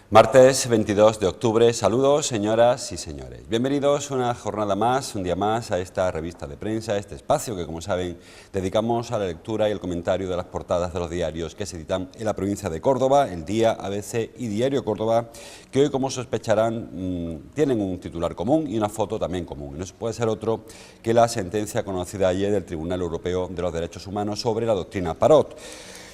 Martes 22 de octubre, saludos señoras y señores. Bienvenidos una jornada más, un día más a esta revista de prensa, este espacio que como saben dedicamos a la lectura y el comentario de las portadas de los diarios que se editan en la provincia de Córdoba, El Día, ABC y Diario Córdoba, que hoy como sospecharán tienen un titular común y una foto también común. Y no puede ser otro que la sentencia conocida ayer del Tribunal Europeo de los Derechos Humanos sobre la doctrina Parot.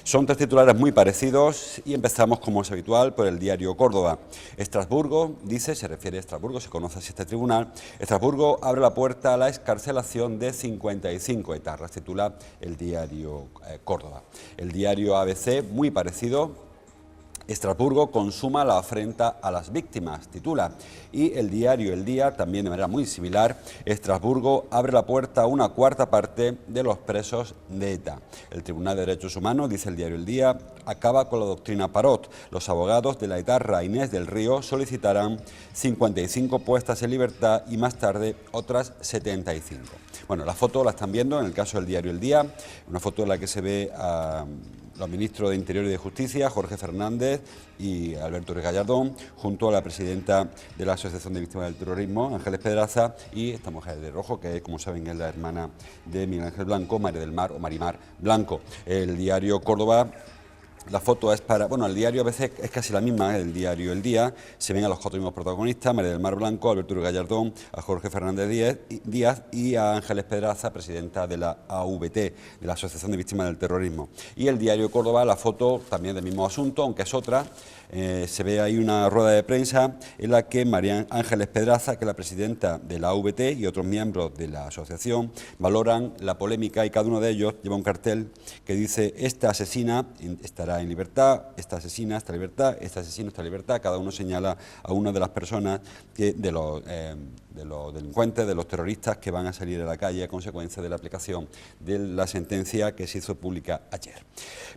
Son tres titulares muy parecidos y empezamos, como es habitual, por el diario Córdoba. Estrasburgo, se refiere a Estrasburgo, se conoce así este tribunal. Estrasburgo abre la puerta a la excarcelación de 55 etarras, titula el diario Córdoba. El diario ABC, muy parecido. Estrasburgo consuma la afrenta a las víctimas, titula. Y el diario El Día, también de manera muy similar, Estrasburgo abre la puerta a una cuarta parte de los presos de ETA. El Tribunal de Derechos Humanos, dice el diario El Día, acaba con la doctrina Parot. Los abogados de la etarra Inés del Río solicitarán 55 puestas en libertad y más tarde otras 75. Bueno, la foto la están viendo en el caso del diario El Día, una foto en la que se ve a los ministros de Interior y de Justicia, Jorge Fernández y Alberto Gallardón, junto a la presidenta de la Asociación de Víctimas del Terrorismo, Ángeles Pedraza, y esta mujer de rojo, que como saben es la hermana de Miguel Ángel Blanco, María del Mar o Marimar Blanco. El diario Córdoba, la foto es para, bueno, el diario a veces es casi la misma, el diario El Día, se ven a los cuatro mismos protagonistas, María del Mar Blanco, Alberto Gallardón, a Jorge Fernández Díaz y a Ángeles Pedraza, presidenta de la AVT, de la Asociación de Víctimas del Terrorismo. Y el diario Córdoba, la foto también del mismo asunto, aunque es otra, se ve ahí una rueda de prensa en la que María Ángeles Pedraza, que es la presidenta de la AVT y otros miembros de la asociación, valoran la polémica y cada uno de ellos lleva un cartel que dice: esta asesina estará en libertad, esta asesina está en libertad, este asesino está en libertad. Cada uno señala a una de las personas de los delincuentes, de los terroristas que van a salir a la calle a consecuencia de la aplicación de la sentencia que se hizo pública ayer.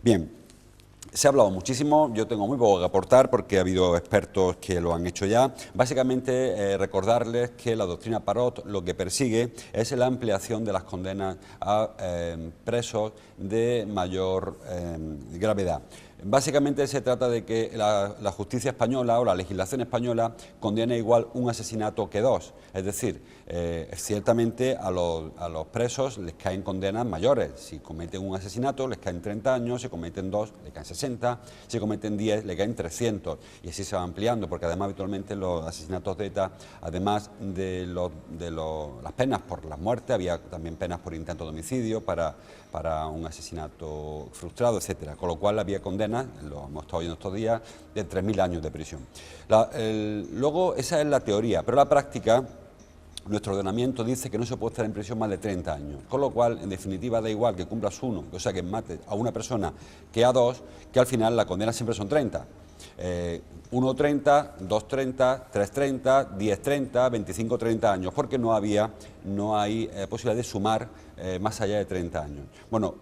Bien. Se ha hablado muchísimo, yo tengo muy poco que aportar porque ha habido expertos que lo han hecho ya. Básicamente recordarles que la doctrina Parot lo que persigue es la ampliación de las condenas a presos de mayor gravedad. Básicamente se trata de que la justicia española o la legislación española condena igual un asesinato que dos. Es decir, ciertamente a los presos les caen condenas mayores. Si cometen un asesinato les caen 30 años, si cometen dos les caen 60, si cometen 10 les caen 300. Y así se va ampliando, porque además habitualmente los asesinatos de ETA, además de las penas por la muerte, había también penas por intento de homicidio para un asesinato frustrado, etcétera. Con lo cual había condenas, lo hemos estado oyendo estos días, de 3.000 años de prisión. Luego, esa es la teoría, pero la práctica, nuestro ordenamiento dice que no se puede estar en prisión más de 30 años, con lo cual, en definitiva, da igual que cumplas uno, o sea, que mates a una persona que a dos, que al final la condena siempre son 30. 1,30, 2,30, 3,30, 10,30, 25,30 años, porque no hay posibilidad de sumar más allá de 30 años. Bueno,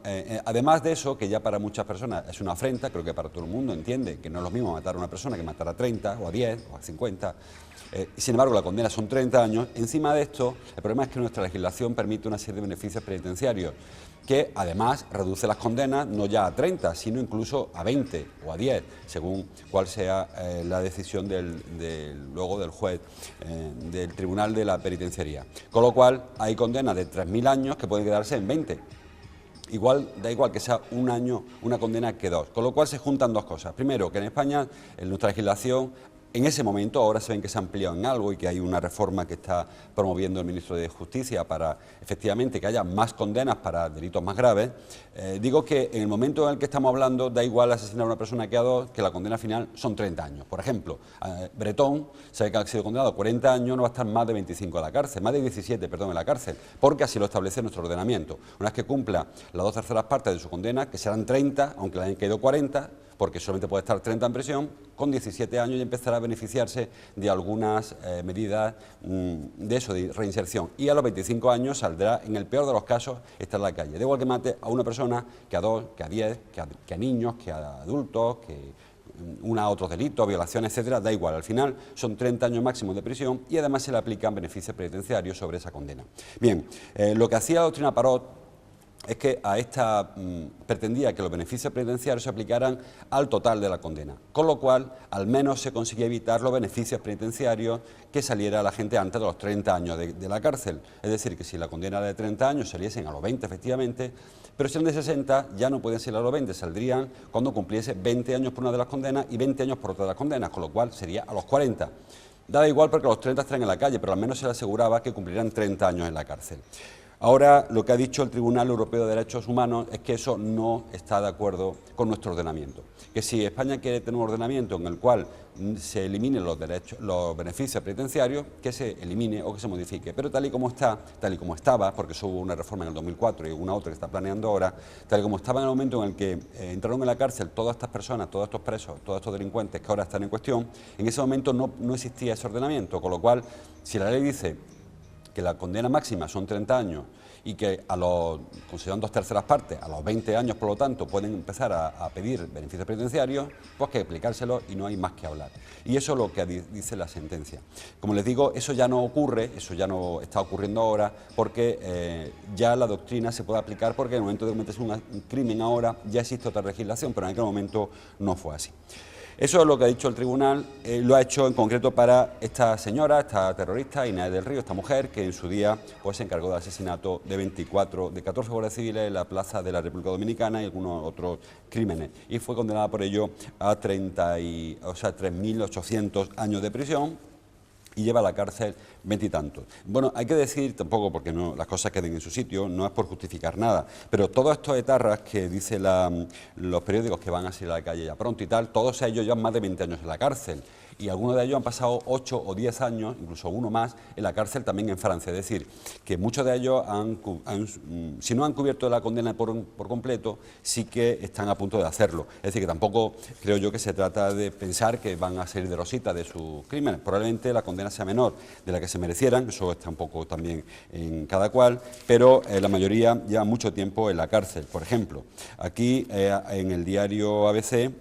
además de eso, que ya para muchas personas es una afrenta, creo que para todo el mundo entiende que no es lo mismo matar a una persona que matar a 30 o a 10 o a 50, sin embargo la condena son 30 años. Encima de esto, el problema es que nuestra legislación permite una serie de beneficios penitenciarios, que además reduce las condenas no ya a 30, sino incluso a 20 o a 10, según cuál sea la decisión luego del juez del Tribunal de la Penitenciaría. Con lo cual hay condenas de 3.000 años que pueden quedarse en 20. Da igual que sea un año una condena que dos. Con lo cual se juntan dos cosas. Primero, que en España, en nuestra legislación, en ese momento, ahora se ven que se ha ampliado en algo y que hay una reforma que está promoviendo el ministro de Justicia para, efectivamente, que haya más condenas para delitos más graves. Digo que en el momento en el que estamos hablando, da igual asesinar a una persona que a dos, que la condena final son 30 años. Por ejemplo, Bretón, sabe que ha sido condenado a 40 años, no va a estar más de 25 en la cárcel, más de 17, perdón, en la cárcel, porque así lo establece nuestro ordenamiento. Una vez que cumpla las 2/3 partes de su condena, que serán 30, aunque le hayan caído 40, porque solamente puede estar 30 en prisión, con 17 años y empezará a beneficiarse de algunas medidas de eso, de reinserción. Y a los 25 años saldrá, en el peor de los casos, estar en la calle. Da igual que mate a una persona, que a dos, que a 10, que a niños, que a adultos, que a otros delitos, violaciones, etcétera, da igual. Al final son 30 años máximos de prisión y además se le aplican beneficios penitenciarios sobre esa condena. Bien, lo que hacía la doctrina Parot es que a esta pretendía que los beneficios penitenciarios se aplicaran al total de la condena, con lo cual al menos se conseguía evitar los beneficios penitenciarios que saliera la gente antes de los 30 años de la cárcel. Es decir, que si la condena era de 30 años saliesen a los 20 efectivamente, pero si eran de 60 ya no pueden salir a los 20, saldrían cuando cumpliese 20 años por una de las condenas y 20 años por otra de las condenas, con lo cual sería a los 40. Daba igual porque los 30 estarían en la calle, pero al menos se le aseguraba que cumplirían 30 años en la cárcel. Ahora, lo que ha dicho el Tribunal Europeo de Derechos Humanos es que eso no está de acuerdo con nuestro ordenamiento. Que si España quiere tener un ordenamiento en el cual se eliminen los beneficios penitenciarios, que se elimine o que se modifique. Pero tal y como está, tal y como estaba, porque eso hubo una reforma en el 2004 y una otra que está planeando ahora, tal y como estaba en el momento en el que entraron en la cárcel todas estas personas, todos estos presos, todos estos delincuentes que ahora están en cuestión, en ese momento no existía ese ordenamiento, con lo cual, si la ley dice que la condena máxima son 30 años y que considerando 2/3 partes, a los 20 años, por lo tanto, pueden empezar a pedir beneficios penitenciarios, pues que aplicárselo y no hay más que hablar. Y eso es lo que dice la sentencia. Como les digo, eso ya no ocurre, eso ya no está ocurriendo ahora, porque ya la doctrina se puede aplicar porque en el momento de cometerse un crimen ahora ya existe otra legislación, pero en aquel momento no fue así. Eso es lo que ha dicho el tribunal, lo ha hecho en concreto para esta señora, esta terrorista, Inés del Río, esta mujer, que en su día pues, se encargó del asesinato de 14 guardias civiles en la plaza de la República Dominicana y algunos otros crímenes. Y fue condenada por ello a 3.800 años de prisión y lleva a la cárcel 20 y tantos. Bueno, hay que decir, tampoco porque no, las cosas queden en su sitio, no es por justificar nada, pero todos estos etarras que dicen los periódicos que van a salir a la calle ya pronto y tal, todos ellos llevan más de 20 años en la cárcel. Y algunos de ellos han pasado 8 o 10 años, incluso uno más, en la cárcel también en Francia. Es decir, que muchos de ellos, si no han cubierto la condena por completo, sí que están a punto de hacerlo. Es decir, que tampoco creo yo que se trata de pensar que van a salir de rosita de sus crímenes. Probablemente la condena sea menor de la que se merecieran, eso está un poco también en cada cual, pero la mayoría lleva mucho tiempo en la cárcel. Por ejemplo, aquí en el diario ABC,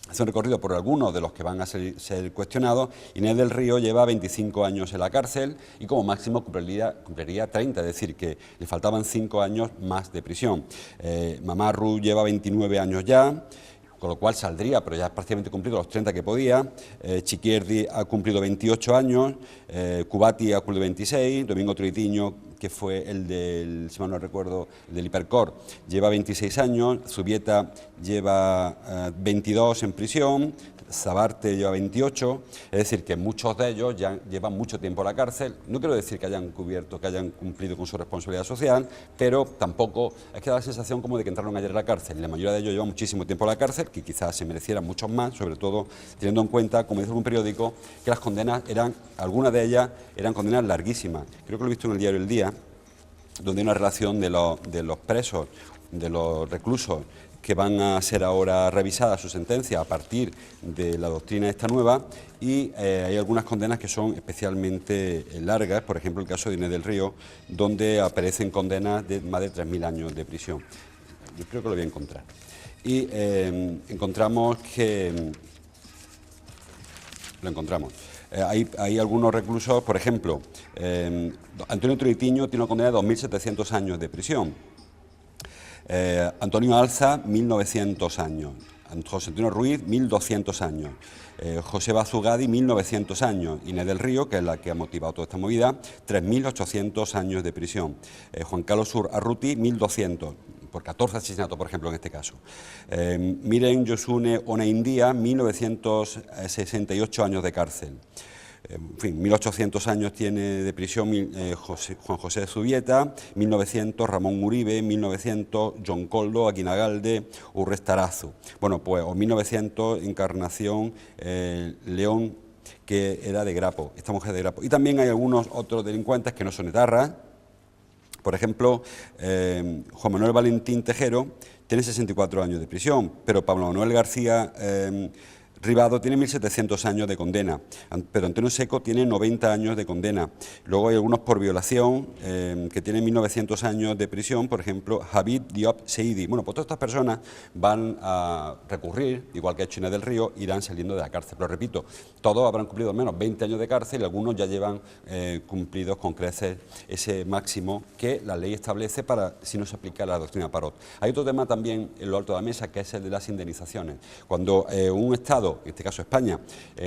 hace un recorrido por algunos de los que van a ser cuestionados. Inés del Río lleva 25 años en la cárcel y como máximo cumpliría 30, es decir, que le faltaban 5 años más de prisión. Mamá Ru lleva 29 años ya, con lo cual saldría, pero ya ha prácticamente cumplido los 30 que podía. Chiquierdi ha cumplido 28 años, Cubati ha cumplido 26, Domingo Troitiño, que fue el del, si mal no recuerdo, el del Hipercor, lleva 26 años, Zubieta lleva 22 en prisión, Sabarte lleva 28, es decir, que muchos de ellos ya llevan mucho tiempo en la cárcel. No quiero decir que hayan cumplido con su responsabilidad social, pero tampoco es que da la sensación como de que entraron ayer a la cárcel. La mayoría de ellos llevan muchísimo tiempo en la cárcel, que quizás se merecieran muchos más, sobre todo teniendo en cuenta, como dice un periódico, que las condenas algunas de ellas eran condenas larguísimas. Creo que lo he visto en el diario El Día, donde hay una relación de los presos, de los reclusos, que van a ser ahora revisadas su sentencia a partir de la doctrina esta nueva, y hay algunas condenas que son especialmente largas, por ejemplo el caso de Inés del Río, donde aparecen condenas de más de 3.000 años de prisión. Yo creo que lo voy a encontrar. Y encontramos que... Lo encontramos. Hay algunos reclusos, por ejemplo, Antonio Troitiño tiene una condena de 2.700 años de prisión. Antonio Alza, 1.900 años. José Antonio Ruiz, 1.200 años. José Bazugadi, 1.900 años. Inés del Río, que es la que ha motivado toda esta movida, 3.800 años de prisión. Juan Carlos Sur Arruti, 1.200. Por 14 asesinatos, por ejemplo, en este caso. Miren Yosune Onaindía, 1968 años de cárcel. En fin, 1.800 años tiene de prisión Juan José de Zubieta, 1.900 Ramón Uribe, 1.900 John Coldo, Aguinagalde, Urrestarazu. Bueno, pues, o 1.900 Encarnación León, que era de Grapo, esta mujer de Grapo. Y también hay algunos otros delincuentes que no son etarras. Por ejemplo, Juan Manuel Valentín Tejero tiene 64 años de prisión, pero Pablo Manuel García Ribado tiene 1.700 años de condena, pero Antonio Seco tiene 90 años de condena. Luego hay algunos por violación que tienen 1.900 años de prisión, por ejemplo, Habib Diop Seidi. Bueno, pues todas estas personas van a recurrir, igual que ha hecho Inés del Río, irán saliendo de la cárcel. Pero repito, todos habrán cumplido al menos 20 años de cárcel y algunos ya llevan cumplidos con creces ese máximo que la ley establece para si no se aplica la doctrina Parot. Hay otro tema también en lo alto de la mesa, que es el de las indemnizaciones. Cuando un Estado, en este caso España,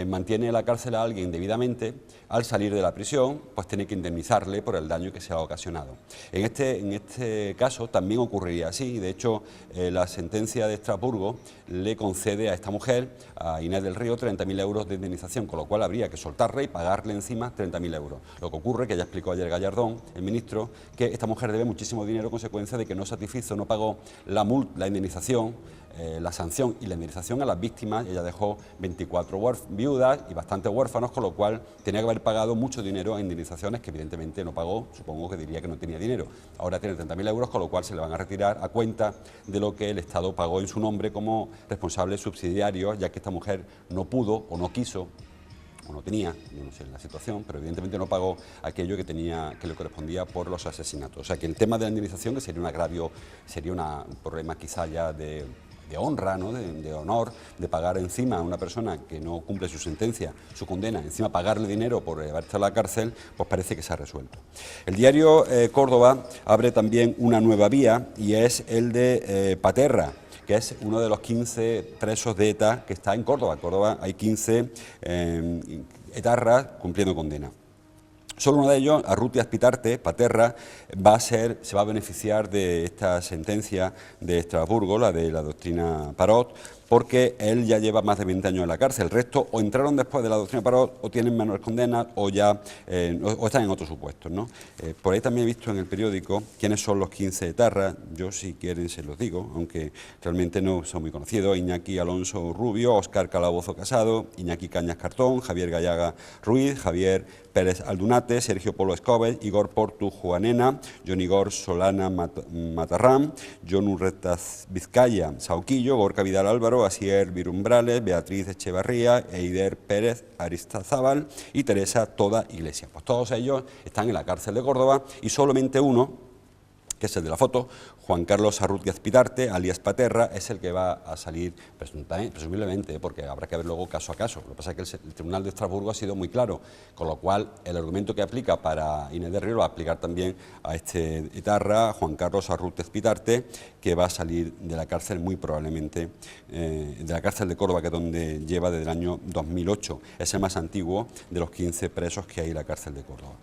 mantiene en la cárcel a alguien debidamente, al salir de la prisión, pues tiene que indemnizarle por el daño que se ha ocasionado. En este caso también ocurriría así, y de hecho la sentencia de Estrasburgo le concede a esta mujer, a Inés del Río, 30.000 euros de indemnización, con lo cual habría que soltarle y pagarle encima 30.000 euros. Lo que ocurre, que ya explicó ayer Gallardón, el ministro, que esta mujer debe muchísimo dinero a consecuencia de que no satisfizo, no pagó la indemnización, la sanción y la indemnización a las víctimas. Ella dejó 24 viudas y bastantes huérfanos, con lo cual tenía que haber pagado mucho dinero en indemnizaciones que evidentemente no pagó, supongo que diría que no tenía dinero. Ahora tiene 30.000 euros, con lo cual se le van a retirar a cuenta de lo que el Estado pagó en su nombre como responsable subsidiario, ya que esta mujer no pudo o no quiso o no tenía, yo no sé la situación, pero evidentemente no pagó aquello que le correspondía por los asesinatos. O sea que el tema de la indemnización, que sería un agravio, sería un problema quizá ya de honra, ¿no? de honor, de pagar encima a una persona que no cumple su sentencia, su condena, encima pagarle dinero por haber estado en la cárcel, pues parece que se ha resuelto. El diario Córdoba abre también una nueva vía y es el de Paterra, que es uno de los 15 presos de ETA que está en Córdoba. En Córdoba hay 15 etarras cumpliendo condena. Solo uno de ellos, Arrutia Azpitarte, Paterra, se va a beneficiar de esta sentencia de Estrasburgo, la de la doctrina Parot, porque él ya lleva más de 20 años en la cárcel. El resto o entraron después de la doctrina Parot, o tienen menores condenas, o están en otros supuestos, ¿no? Por ahí también he visto en el periódico quiénes son los 15 etarras. Yo, si quieren, se los digo, aunque realmente no son muy conocidos: Iñaki Alonso Rubio, Óscar Calabozo Casado, Iñaki Cañas Cartón, Javier Gallaga Ruiz, Javier Pérez Aldunate, Sergio Polo Escobar, Igor Portu Juanena, John Igor Solana Matarrán, John Urretas Vizcaya Sauquillo, Gorka Vidal Álvaro, Asier Virumbrales, Beatriz Echevarría, Eider Pérez Aristazábal y Teresa Toda Iglesias. Pues todos ellos están en la cárcel de Córdoba y solamente uno, que es el de la foto, Juan Carlos Arrutia Azpitarte, alias Paterra, es el que va a salir presumiblemente, porque habrá que ver luego caso a caso. Lo que pasa es que el Tribunal de Estrasburgo ha sido muy claro, con lo cual el argumento que aplica para Inés del Río lo va a aplicar también a este etarra, Juan Carlos Arrutia Azpitarte, que va a salir de la cárcel muy probablemente, de la cárcel de Córdoba, que es donde lleva desde el año 2008. Es el más antiguo de los 15 presos que hay en la cárcel de Córdoba.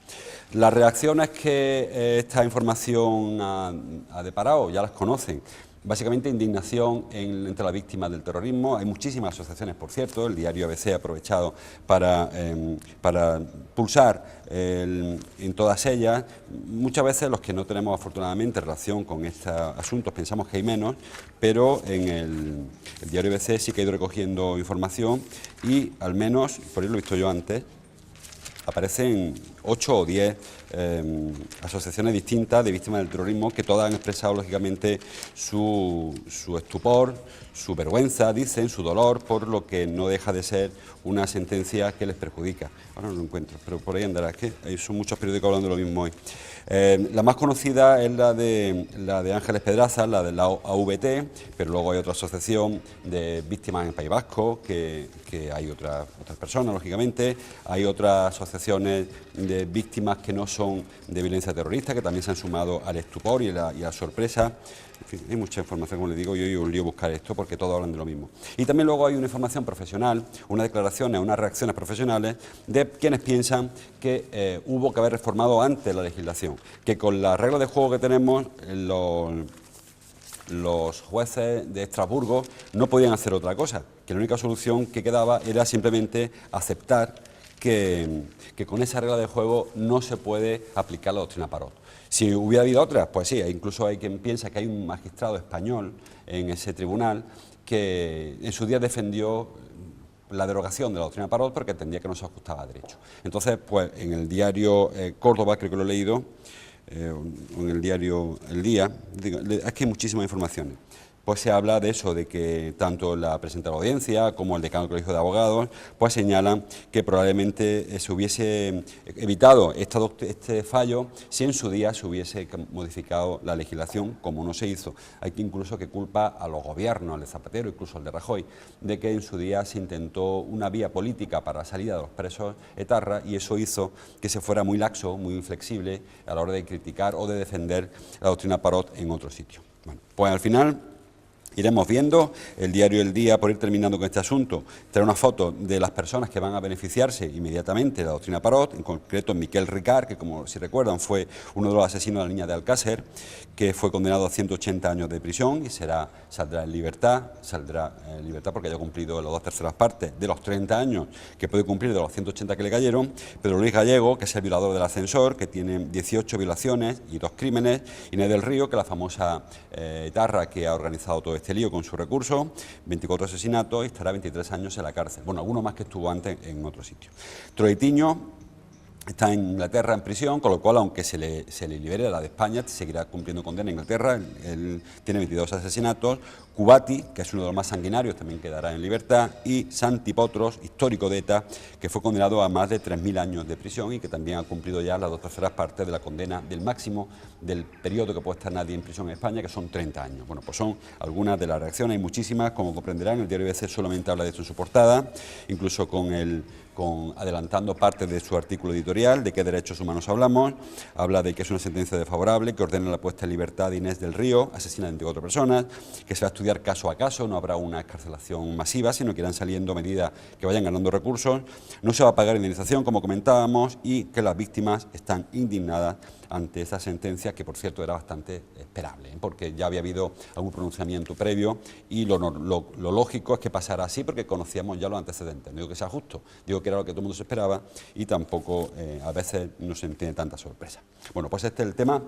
Las reacciones que esta información ha deparado ya las conocen. Básicamente indignación entre las víctimas del terrorismo. Hay muchísimas asociaciones, por cierto. El diario ABC ha aprovechado para pulsar en todas ellas. Muchas veces los que no tenemos afortunadamente relación con estos asuntos pensamos que hay menos, pero en el diario ABC sí que ha ido recogiendo información y al menos, por ahí lo he visto yo antes, aparecen 8 o 10 asociaciones distintas de víctimas del terrorismo que todas han expresado lógicamente su estupor, su vergüenza, dicen, su dolor por lo que no deja de ser una sentencia que les perjudica. Ahora no lo encuentro, pero por ahí andará, es que son muchos periódicos hablando de lo mismo hoy. La más conocida es la de Ángeles Pedraza, la de la AVT, pero luego hay otra asociación de víctimas en el País Vasco, que hay otras personas, lógicamente. Hay otras asociaciones de víctimas que no son de violencia terrorista, que también se han sumado al estupor y a la sorpresa. En fin, hay mucha información, como les digo, yo hoy un lío buscar esto porque todos hablan de lo mismo. Y también luego hay una información profesional, unas declaraciones, unas reacciones profesionales de quienes piensan que hubo que haber reformado antes la legislación, que con las reglas de juego que tenemos los jueces de Estrasburgo no podían hacer otra cosa, que la única solución que quedaba era simplemente aceptar que con esa regla de juego no se puede aplicar la doctrina Parot. Si hubiera habido otras, pues sí, incluso hay quien piensa que hay un magistrado español en ese tribunal que en su día defendió la derogación de la doctrina Parot porque entendía que no se ajustaba a derecho. Entonces, pues en el diario Córdoba, creo que lo he leído, en el diario El Día, es que hay muchísimas informaciones. pues se habla de eso, de que tanto la presidenta de la Audiencia como el decano del Colegio de Abogados, pues señalan que probablemente se hubiese evitado este fallo si en su día se hubiese modificado la legislación, como no se hizo. Hay que incluso que culpa a los gobiernos, al de Zapatero, incluso al de Rajoy, de que en su día se intentó una vía política para la salida de los presos etarras y eso hizo que se fuera muy laxo, muy inflexible a la hora de criticar o de defender la doctrina Parot en otro sitio. Bueno, pues al final iremos viendo. El diario El Día, por ir terminando con este asunto, trae una foto de las personas que van a beneficiarse inmediatamente de la doctrina Parot, en concreto Miquel Ricard, que como si recuerdan fue uno de los asesinos de la niña de Alcácer, que fue condenado a 180 años de prisión y saldrá en libertad porque haya cumplido las 2/3 partes de los 30 años que puede cumplir de los 180 que le cayeron. Pedro Luis Gallego, que es el violador del ascensor, que tiene 18 violaciones y 2 crímenes, Inés del Río, que es la famosa etarra que ha organizado todo este lío con su recurso, 24 asesinatos y estará 23 años en la cárcel. Bueno, alguno más que estuvo antes en otro sitio. Troitiño está en Inglaterra en prisión, con lo cual, aunque se le libere la de España, seguirá cumpliendo condena en Inglaterra. Él tiene 22 asesinatos. Cubati, que es uno de los más sanguinarios, también quedará en libertad. Y Santi Potros, histórico de ETA, que fue condenado a más de 3.000 años de prisión y que también ha cumplido ya las 2/3 partes de la condena del máximo del periodo que puede estar nadie en prisión en España, que son 30 años. Bueno, pues son algunas de las reacciones, hay muchísimas, como comprenderán. El diario BBC solamente habla de esto en su portada, incluso adelantando parte de su artículo editorial, de qué derechos humanos hablamos. Habla de que es una sentencia desfavorable, que ordena la puesta en libertad de Inés del Río, asesina de 24 personas, que se va a estudiar caso a caso, no habrá una excarcelación masiva, sino que irán saliendo medidas que vayan ganando recursos, no se va a pagar indemnización, como comentábamos, y que las víctimas están indignadas ante esa sentencia, que por cierto era bastante esperable, porque ya había habido algún pronunciamiento previo y lo lógico es que pasara así porque conocíamos ya los antecedentes. No digo que sea justo, digo que era lo que todo el mundo se esperaba y tampoco a veces no se tiene tanta sorpresa. Bueno, pues este es el tema.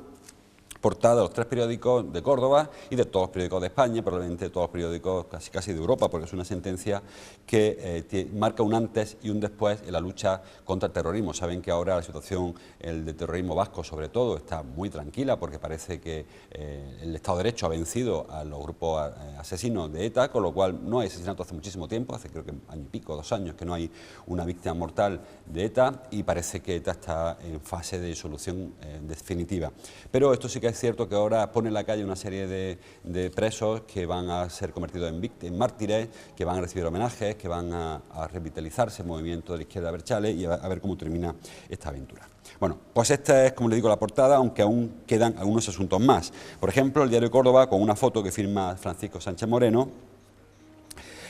Portada de los 3 periódicos de Córdoba y de todos los periódicos de España, probablemente de todos los periódicos casi de Europa, porque es una sentencia que marca un antes y un después en la lucha contra el terrorismo. Saben que ahora la situación del terrorismo vasco, sobre todo, está muy tranquila porque parece que el Estado de Derecho ha vencido a los grupos asesinos de ETA, con lo cual no hay asesinato hace muchísimo tiempo, hace creo que año y pico, 2 años, que no hay una víctima mortal de ETA y parece que ETA está en fase de solución definitiva. Pero esto sí que es cierto que ahora pone en la calle una serie de presos que van a ser convertidos en mártires, que van a recibir homenajes, que van a revitalizarse el movimiento de la izquierda Berchale y a ver cómo termina esta aventura. Bueno, pues esta es, como les digo, la portada, aunque aún quedan algunos asuntos más. Por ejemplo, el diario Córdoba, con una foto que firma Francisco Sánchez Moreno: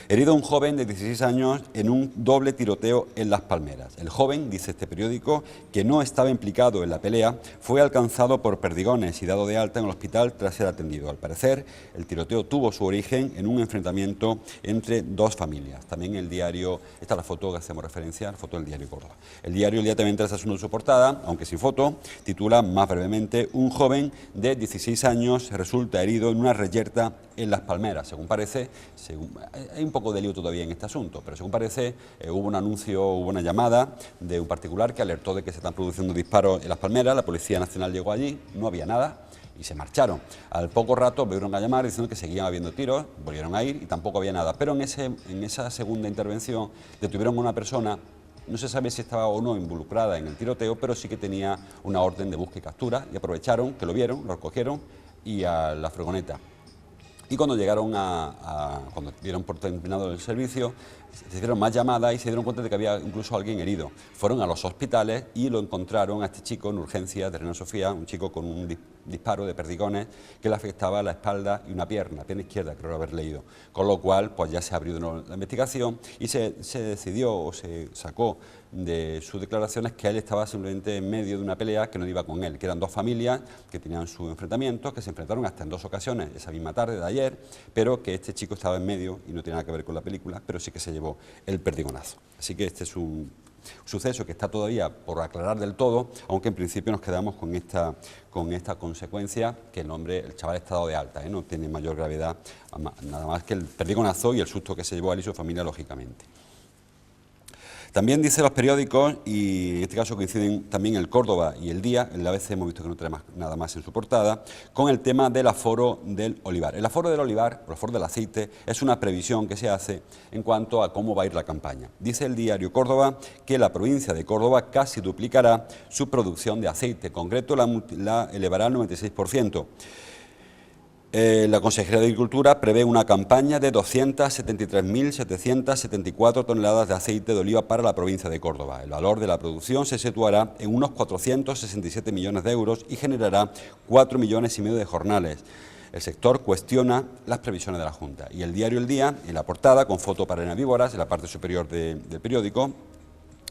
herido un joven de 16 años en un doble tiroteo en Las Palmeras. El joven, dice este periódico, que no estaba implicado en la pelea, fue alcanzado por perdigones y dado de alta en el hospital tras ser atendido. Al parecer, el tiroteo tuvo su origen en un enfrentamiento entre 2 familias. También el diario, esta es la foto que hacemos referencia, la foto del diario Córdoba. El diario El Día también trae ese asunto en su portada, aunque sin foto, titula más brevemente: un joven de 16 años resulta herido en una reyerta en Las Palmeras. Según parece, hay un poco de lío todavía en este asunto, pero según parece hubo un anuncio, hubo una llamada de un particular que alertó de que se están produciendo disparos en Las Palmeras. La Policía Nacional llegó allí, no había nada y se marcharon. Al poco rato volvieron a llamar diciendo que seguían habiendo tiros, volvieron a ir y tampoco había nada. Pero en esa segunda intervención detuvieron a una persona. No se sabe si estaba o no involucrada en el tiroteo, pero sí que tenía una orden de búsqueda y captura y aprovecharon que lo vieron, lo recogieron y a la furgoneta. Y cuando llegaron cuando dieron por terminado el servicio, se hicieron más llamadas y se dieron cuenta de que había incluso alguien herido. Fueron a los hospitales y lo encontraron a este chico en urgencias de Reina Sofía, un chico con un disparo de perdigones que le afectaba la espalda y una pierna izquierda, creo haber leído. Con lo cual, pues ya se abrió de nuevo la investigación y se decidió o se sacó de sus declaraciones que él estaba simplemente en medio de una pelea que no iba con él, que eran 2 familias que tenían sus enfrentamientos, que se enfrentaron hasta en 2 ocasiones esa misma tarde de ayer, pero que este chico estaba en medio y no tiene nada que ver con la película, pero sí que se llevó el perdigonazo. Así que este es un suceso que está todavía por aclarar del todo, aunque en principio nos quedamos con esta consecuencia, que el chaval está dado de alta, no tiene mayor gravedad, nada más que el perdigonazo y el susto que se llevó a él y su familia, lógicamente. También dice los periódicos, y en este caso coinciden también el Córdoba y el Día, en la ABC hemos visto que no trae nada más en su portada, con el tema del aforo del olivar. El aforo del olivar, o el aforo del aceite, es una previsión que se hace en cuanto a cómo va a ir la campaña. Dice el diario Córdoba que la provincia de Córdoba casi duplicará su producción de aceite, en concreto la elevará al 96%. La Consejería de Agricultura prevé una campaña de 273.774 toneladas de aceite de oliva para la provincia de Córdoba. El valor de la producción se situará en unos 467 millones de euros y generará 4,5 millones de jornales. El sector cuestiona las previsiones de la Junta. Y el diario El Día, en la portada, con foto para herbívoras, en la parte superior del periódico,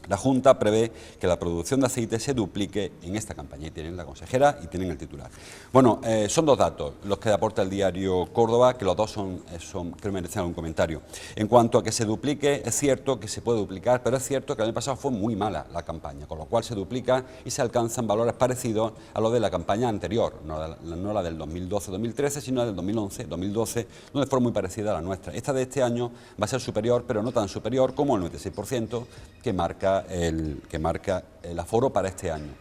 la Junta prevé que la producción de aceite se duplique en esta campaña. Y tienen la consejera y tienen el titular. Bueno, son dos datos los que aporta el diario Córdoba, que los dos creo que merecen algún comentario. En cuanto a que se duplique, es cierto que se puede duplicar, pero es cierto que el año pasado fue muy mala la campaña, con lo cual se duplica y se alcanzan valores parecidos a los de la campaña anterior, no la del 2012-2013, sino la del 2011-2012, donde fue muy parecida a la nuestra. Esta de este año va a ser superior, pero no tan superior como el 96% que marca el aforo para este año.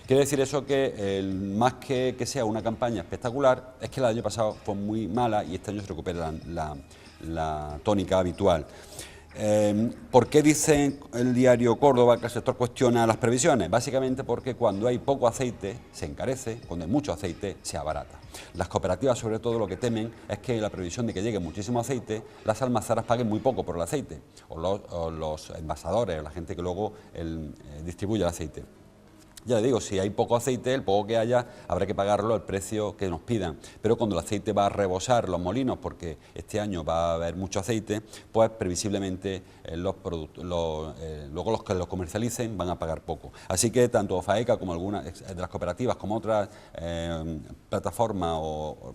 Quiere decir eso que más que sea una campaña espectacular, es que el año pasado fue muy mala y este año se recupera la tónica habitual. ¿Por qué dice el diario Córdoba que el sector cuestiona las previsiones? Básicamente porque cuando hay poco aceite se encarece, cuando hay mucho aceite se abarata. Las cooperativas sobre todo lo que temen es que la previsión de que llegue muchísimo aceite, las almazaras paguen muy poco por el aceite, o los envasadores, o la gente que luego distribuye el aceite. Ya le digo, si hay poco aceite, el poco que haya, habrá que pagarlo al precio que nos pidan. Pero cuando el aceite va a rebosar los molinos, porque este año va a haber mucho aceite, pues previsiblemente luego los que lo comercialicen van a pagar poco. Así que tanto FAECA como algunas de las cooperativas, como otras plataformas o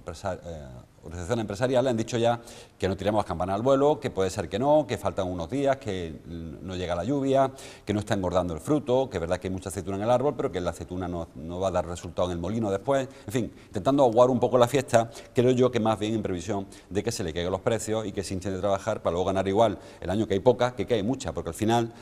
organizaciones empresariales han dicho ya que no tiremos las campanas al vuelo, que puede ser que no, que faltan unos días, que no llega la lluvia, que no está engordando el fruto, que es verdad que hay mucha aceituna en el árbol, pero que la aceituna no va a dar resultado en el molino después. En fin, intentando aguar un poco la fiesta, creo yo que más bien en previsión de que se le caigan los precios y que se intente trabajar para luego ganar igual el año que hay poca, que hay mucha, porque al final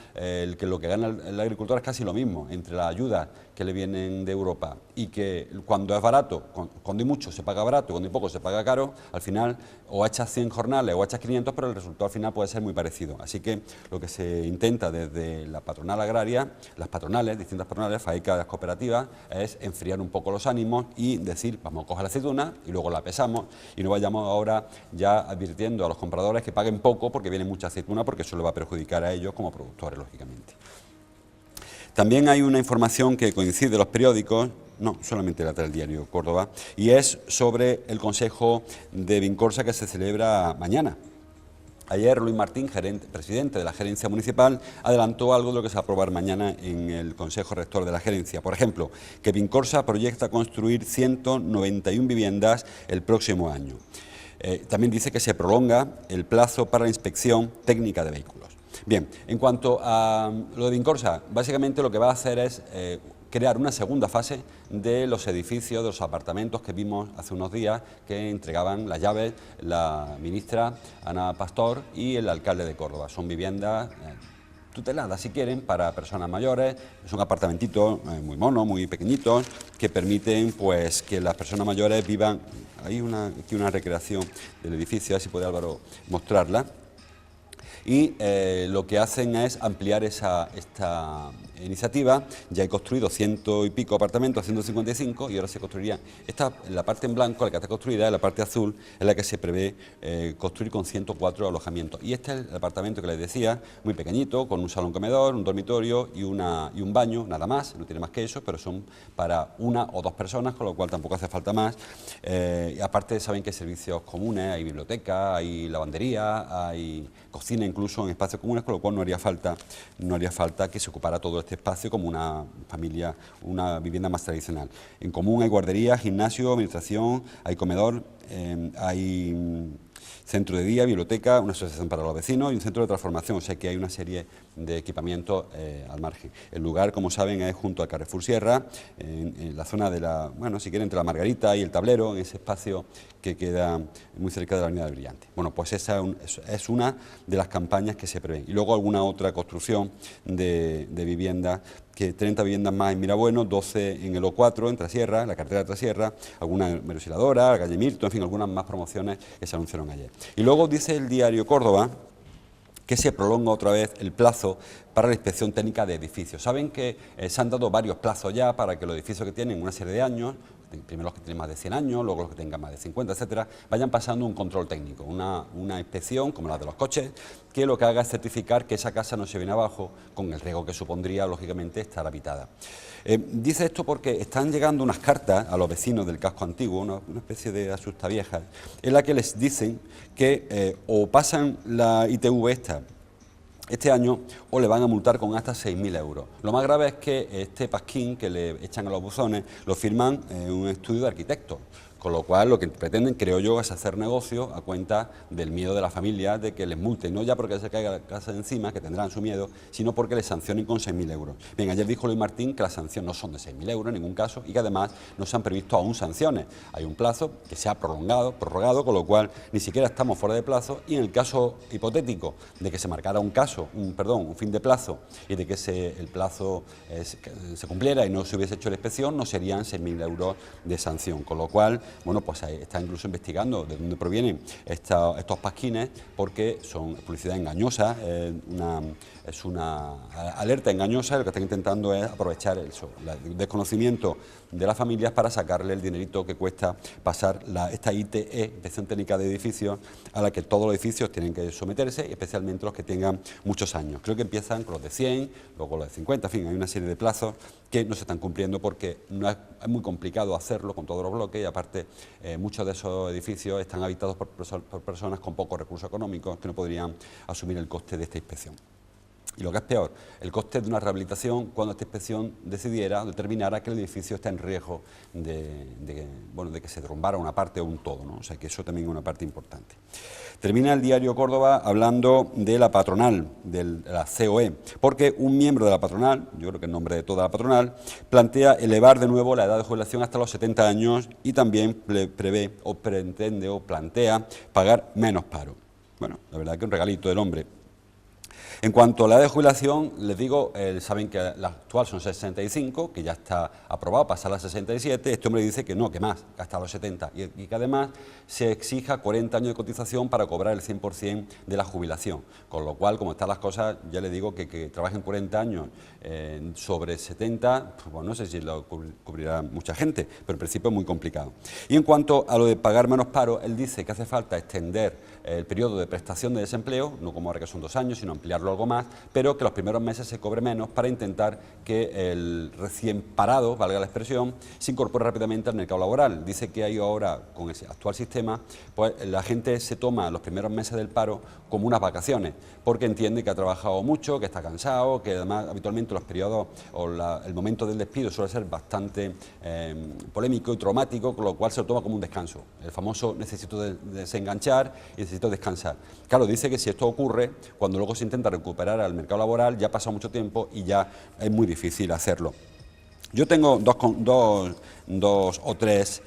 lo que gana el agricultor es casi lo mismo, entre las ayudas que le vienen de Europa y que cuando es barato, cuando hay mucho se paga barato, cuando hay poco se paga caro, al final o echas 100 jornales o echas 500, pero el resultado al final puede ser muy parecido. Así que lo que se intenta desde la patronal agraria, las patronales, distintas patronales, FAECA, las cooperativas, es enfriar un poco los ánimos y decir, vamos a coger la aceituna y luego la pesamos y no vayamos ahora ya advirtiendo a los compradores que paguen poco porque viene mucha aceituna, porque eso le va a perjudicar a ellos como productores, lógicamente. También hay una información que coincide en los periódicos, no solamente la del diario Córdoba, y es sobre el Consejo de Vincorsa que se celebra mañana. Ayer Luis Martín, presidente de la Gerencia Municipal, adelantó algo de lo que se va a aprobar mañana en el Consejo Rector de la Gerencia. Por ejemplo, que Vincorsa proyecta construir 191 viviendas el próximo año. También dice que se prolonga el plazo para la inspección técnica de vehículos. Bien, en cuanto a lo de Vincorsa, básicamente lo que va a hacer es crear una segunda fase de los edificios, de los apartamentos que vimos hace unos días que entregaban las llaves la ministra Ana Pastor y el alcalde de Córdoba. Son viviendas tuteladas, si quieren, para personas mayores, son apartamentitos muy monos, muy pequeñitos, que permiten pues que las personas mayores vivan. Hay aquí una recreación del edificio, a ver si puede Álvaro mostrarla. Y lo que hacen es ampliar esta iniciativa. Ya he construido 100 y pico apartamentos, 155, y ahora se construiría. La parte en blanco, la que está construida, la parte azul, es la que se prevé construir con 104 alojamientos. Y este es el apartamento que les decía, muy pequeñito, con un salón comedor, un dormitorio y un baño, nada más, no tiene más que eso, pero son para una o dos personas, con lo cual tampoco hace falta más. Y aparte saben que hay servicios comunes, hay biblioteca, hay lavandería, hay cocina incluso en espacios comunes, con lo cual no haría falta que se ocupara todo este espacio como una familia, una vivienda más tradicional. En común hay guardería, gimnasio, administración, hay comedor, hay centro de día, biblioteca, una asociación para los vecinos y un centro de transformación, o sea que hay una serie de equipamientos al margen. El lugar, como saben, es junto al Carrefour Sierra, en la zona de la, bueno, si quieren, entre la Margarita y el Tablero, en ese espacio que queda muy cerca de la Avenida del Brillante. Bueno, pues esa es una de las campañas que se prevén. Y luego alguna otra construcción de viviendas, que 30 viviendas más en Mirabueno, 12 en el O4, en Trasierra, la carretera de Trasierra, alguna en Merosiladora, la calle Mirto, en fin, algunas más promociones que se anunciaron ayer. Y luego dice el diario Córdoba que se prolonga otra vez el plazo para la inspección técnica de edificios. Saben que se han dado varios plazos ya para que los edificios que tienen una serie de años, primero los que tienen más de 100 años, luego los que tengan más de 50, etcétera, vayan pasando un control técnico, una inspección como la de los coches, que lo que haga es certificar que esa casa no se viene abajo con el riesgo que supondría, lógicamente, estar habitada. Dice esto porque están llegando unas cartas a los vecinos del casco antiguo, una especie de asustaviejas, en la que les dicen que o pasan la ITV este año o le van a multar con hasta 6.000 euros. Lo más grave es que este pasquín que le echan a los buzones lo firman en un estudio de arquitectos, con lo cual lo que pretenden, creo yo, es hacer negocio a cuenta del miedo de la familia de que les multen, no ya porque se caiga la casa de encima, que tendrán su miedo, sino porque les sancionen con 6.000 euros. Bien, ayer dijo Luis Martín que las sanciones no son de 6.000 euros en ningún caso y que además no se han previsto aún sanciones. Hay un plazo que se ha prorrogado, con lo cual ni siquiera estamos fuera de plazo, y en el caso hipotético de que se marcara un fin de plazo y de que el plazo se cumpliera y no se hubiese hecho la inspección, no serían 6.000 euros de sanción, con lo cual, bueno, pues está incluso investigando de dónde provienen estos pasquines, porque son publicidad engañosa, es una alerta engañosa, y lo que están intentando es aprovechar el desconocimiento de las familias para sacarle el dinerito que cuesta pasar esta ITE, Inspección Técnica de Edificios, a la que todos los edificios tienen que someterse, especialmente los que tengan muchos años. Creo que empiezan con los de 100, luego los de 50, en fin, hay una serie de plazos que no se están cumpliendo porque es muy complicado hacerlo con todos los bloques, y aparte muchos de esos edificios están habitados por personas con pocos recursos económicos que no podrían asumir el coste de esta inspección. Y lo que es peor, el coste de una rehabilitación cuando esta inspección determinara que el edificio está en riesgo de que se derrumbara una parte o un todo, ¿no? O sea que eso también es una parte importante. Termina el diario Córdoba hablando de la patronal, de la COE, porque un miembro de la patronal, yo creo que en nombre de toda la patronal, plantea elevar de nuevo la edad de jubilación hasta los 70 años y también prevé o pretende o plantea pagar menos paro. Bueno, la verdad que un regalito del hombre. En cuanto a la edad de jubilación, les digo, saben que la actual son 65, que ya está aprobado pasar a 67, este hombre dice que no, que más, que hasta los 70, y que además se exija 40 años de cotización para cobrar el 100% de la jubilación, con lo cual, como están las cosas, ya les digo que trabajen 40 años sobre 70, pues bueno, no sé si lo cubrirá mucha gente, pero en principio es muy complicado. Y en cuanto a lo de pagar menos paro, él dice que hace falta extender el periodo de prestación de desempleo, no como ahora que son 2 años, sino ampliarlo algo más, pero que los primeros meses se cobre menos para intentar que el recién parado, valga la expresión, se incorpore rápidamente al mercado laboral. Dice que hay ahora, con el actual sistema, pues la gente se toma los primeros meses del paro como unas vacaciones, porque entiende que ha trabajado mucho, que está cansado, que además habitualmente los periodos o el momento del despido suele ser bastante polémico y traumático, con lo cual se lo toma como un descanso. El famoso necesito desenganchar y necesito descansar. Claro, dice que si esto ocurre, cuando luego se intenta recuperar al mercado laboral, ya ha pasado mucho tiempo y ya es muy difícil hacerlo. Yo tengo dos o tres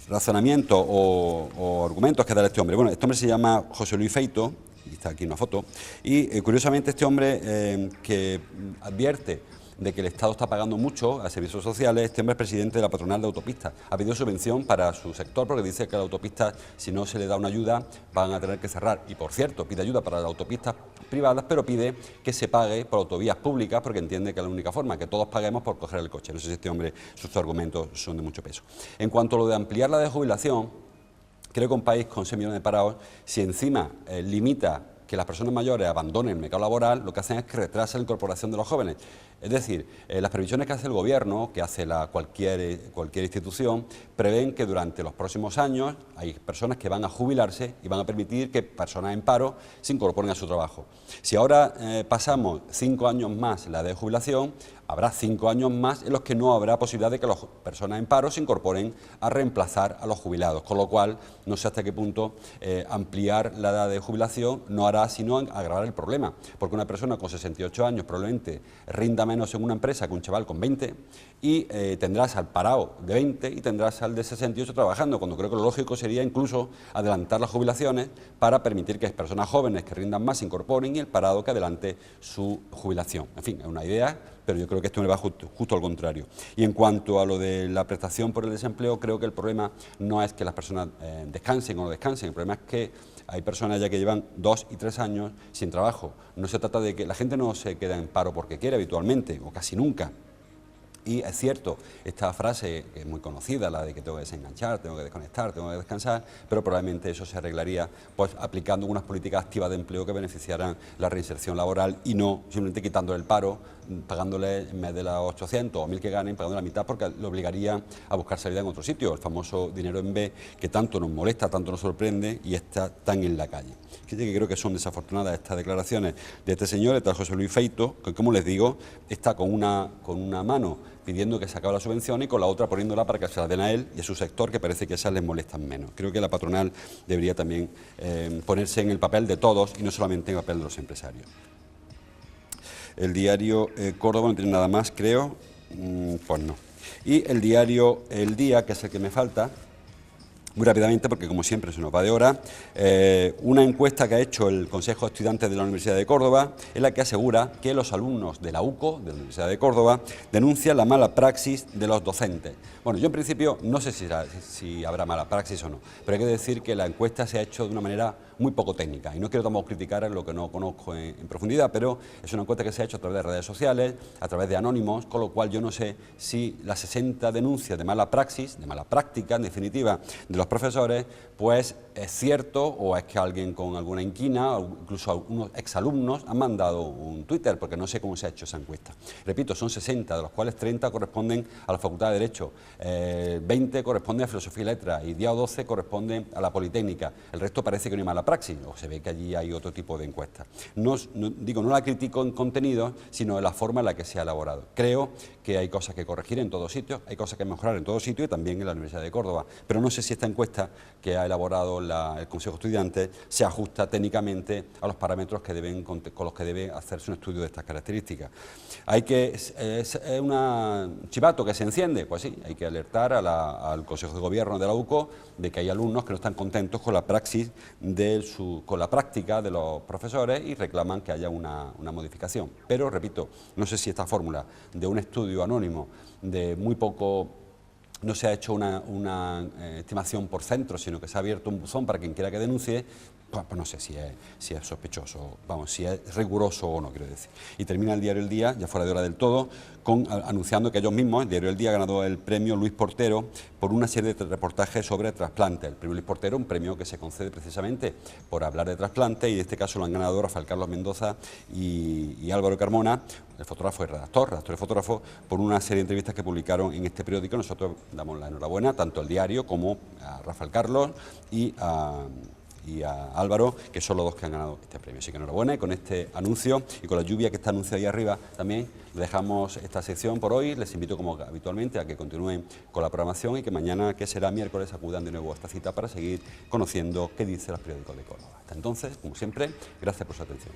razonamientos o argumentos que da este hombre. Bueno, este hombre se llama José Luis Feito, y está aquí una foto, y curiosamente este hombre que advierte de que el Estado está pagando mucho a servicios sociales, este hombre es presidente de la patronal de autopistas. Ha pedido subvención para su sector porque dice que las autopistas, si no se le da una ayuda, van a tener que cerrar. Y por cierto, pide ayuda para las autopistas privadas, pero pide que se pague por autovías públicas porque entiende que es la única forma, que todos paguemos por coger el coche. No sé si este hombre, sus argumentos son de mucho peso. En cuanto a lo de ampliar la de jubilación, creo que un país con 6 millones de parados, si encima limita que las personas mayores abandonen el mercado laboral, lo que hacen es que retrasa la incorporación de los jóvenes. Es decir, las previsiones que hace el Gobierno, que hace cualquier institución, prevén que durante los próximos años hay personas que van a jubilarse y van a permitir que personas en paro se incorporen a su trabajo. Si ahora pasamos 5 años más la de jubilación, habrá 5 años más en los que no habrá posibilidad de que las personas en paro se incorporen a reemplazar a los jubilados, con lo cual no sé hasta qué punto ampliar la edad de jubilación no hará sino agravar el problema, porque una persona con 68 años probablemente rinda menos en una empresa que un chaval con 20 y tendrás al parado de 20 y tendrás al de 68 trabajando, cuando creo que lo lógico sería incluso adelantar las jubilaciones para permitir que personas jóvenes que rindan más se incorporen y el parado que adelante su jubilación. En fin, es una idea, pero yo creo que esto me va justo al contrario. Y en cuanto a lo de la prestación por el desempleo, creo que el problema no es que las personas descansen o no descansen, el problema es que hay personas ya que llevan 2 y 3 años sin trabajo. No se trata de que la gente no se queda en paro porque quiere habitualmente, o casi nunca. Y es cierto, esta frase que es muy conocida, la de que tengo que desenganchar, tengo que desconectar, tengo que descansar, pero probablemente eso se arreglaría pues aplicando unas políticas activas de empleo que beneficiaran la reinserción laboral y no simplemente quitándole el paro, pagándole en vez de las 800 o 1.000 que ganen, pagando la mitad porque le obligaría a buscar salida en otro sitio, el famoso dinero en B que tanto nos molesta, tanto nos sorprende y está tan en la calle. Fíjate que creo que son desafortunadas estas declaraciones de este señor, de tal José Luis Feito, que como les digo, está con una mano pidiendo que se acabe la subvención y con la otra poniéndola para que se la den a él y a su sector, que parece que esas les molestan menos. Creo que la patronal debería también ponerse en el papel de todos y no solamente en el papel de los empresarios. El diario Córdoba no tiene nada más, creo, pues no. Y el diario El Día, que es el que me falta, muy rápidamente, porque como siempre se nos va de hora, una encuesta que ha hecho el Consejo de Estudiantes de la Universidad de Córdoba en la que asegura que los alumnos de la UCO, de la Universidad de Córdoba, denuncian la mala praxis de los docentes. Bueno, yo en principio no sé si habrá mala praxis o no, pero hay que decir que la encuesta se ha hecho de una manera muy poco técnica y no quiero tampoco criticar lo que no conozco en profundidad, pero es una encuesta que se ha hecho a través de redes sociales, a través de anónimos, con lo cual yo no sé si las 60 denuncias de mala praxis, de mala práctica en definitiva, de los profesores, pues es cierto o es que alguien con alguna inquina o incluso algunos exalumnos han mandado un Twitter, porque no sé cómo se ha hecho esa encuesta. Repito, son 60, de los cuales 30 corresponden a la Facultad de Derecho, 20 corresponden a Filosofía y Letras y 10 o 12 corresponden a la Politécnica. El resto parece que no hay mala praxis, o se ve que allí hay otro tipo de encuestas. No la critico en contenido, sino en la forma en la que se ha elaborado. Creo que hay cosas que corregir en todos sitios, hay cosas que mejorar en todos sitios y también en la Universidad de Córdoba, pero no sé si esta encuesta que ha elaborado el Consejo de Estudiantes se ajusta técnicamente a los parámetros con los que debe hacerse un estudio de estas características. ¿Es un chivato que se enciende? Pues sí, hay que alertar al Consejo de Gobierno de la UCO de que hay alumnos que no están contentos con la praxis con la práctica de los profesores y reclaman que haya una modificación. Pero, repito, no sé si esta fórmula de un estudio anónimo de muy poco, no se ha hecho una estimación por centro, sino que se ha abierto un buzón para quien quiera que denuncie, pues no sé si es sospechoso, vamos, si es riguroso o no, quiero decir. Y termina el diario El Día, ya fuera de hora del todo, anunciando que ellos mismos, el diario El Día ha ganado el premio Luis Portero por una serie de reportajes sobre trasplante. El premio Luis Portero, un premio que se concede precisamente por hablar de trasplante, y en este caso lo han ganado Rafael Carlos Mendoza y Álvaro Carmona, el fotógrafo y redactor y fotógrafo, por una serie de entrevistas que publicaron en este periódico. Nosotros damos la enhorabuena tanto al diario como a Rafael Carlos y a Álvaro, que son los dos que han ganado este premio. Así que enhorabuena, y con este anuncio y con la lluvia que está anunciada ahí arriba también dejamos esta sección por hoy. Les invito, como habitualmente, a que continúen con la programación y que mañana, que será miércoles, acudan de nuevo a esta cita para seguir conociendo qué dicen los periódicos de Córdoba. Hasta entonces, como siempre, gracias por su atención.